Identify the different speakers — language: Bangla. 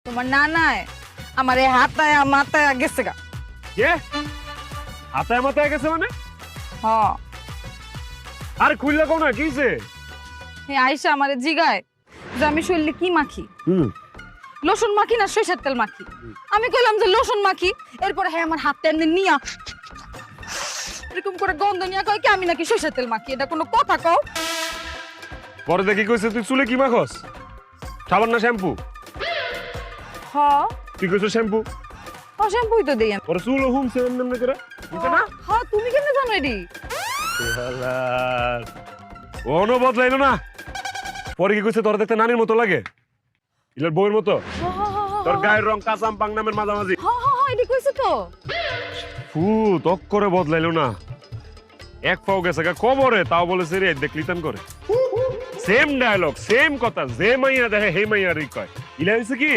Speaker 1: তোমার নানায় আমার এই হাতায় মাথায় গেছে গা।
Speaker 2: কে হাতায় মাথায় গেছে মানে?
Speaker 1: হ
Speaker 2: আরে খুললে কোন না কিছে?
Speaker 1: আইসা আমারে জিগায় যে আমি শরীরে কি মাখি, লোশন মাখি না সরিষার তেল মাখি। আমি কইলাম যে লোশন মাখি। এরপরে হ্যাঁ আমার হাতটা এমনি নিয়া এরকম করে গন্ধ নিয়া কয় কি আমি নাকি সরিষার তেল মাখি। এটা কোনো কথা কও?
Speaker 2: পরে দেখি কইছে তুই চুলে কি মাখস? সাবান না শ্যাম্পু?
Speaker 1: হ
Speaker 2: তুই কইছ শ্যাম্পু,
Speaker 1: শ্যাম্পুই তো দেই আমি।
Speaker 2: পরে চুল হুমছে এমনি করে বুঝছ না?
Speaker 1: হ তুমি কেন জানো এডি?
Speaker 2: কোনো বদলাইলো না। পরে কি কইছে তোর দেখতে নানির মতো লাগে, ইলার বউয়ের মতো। তোর গায়ের রং কাঁচাম পাং নামের মাঝামাঝি।
Speaker 1: হ হ হ এডি কইছে তো।
Speaker 2: ফু তক করে বদলাইলো না। এক পাও গেছে গা কবরে, তাও বলেছে রে দেখলিতান করে। সেম ডায়লগ সেম কথা, যে মাইয়া দেখে হে মাইয়ারই কয়। ইলা হইছে কি